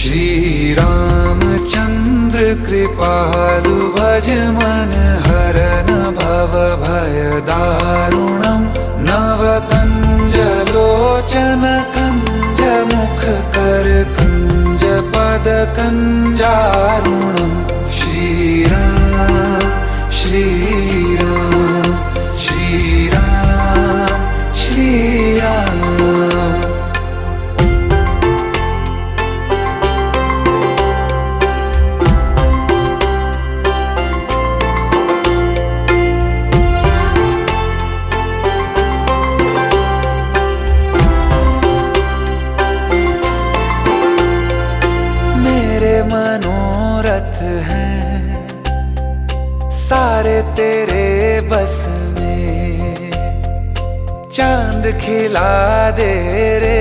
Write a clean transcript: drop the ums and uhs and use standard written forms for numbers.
श्री रामचंद्र कृपालु भज मन हरन भव भय दारुणम नव कंज लोचन कंज मुख कर कंज पद कंजारुणम श्री राम श्री राम श्री राम श्री राम। मेरे मनोरथ हैं सारे तेरे बस में, चांद खिला दे रे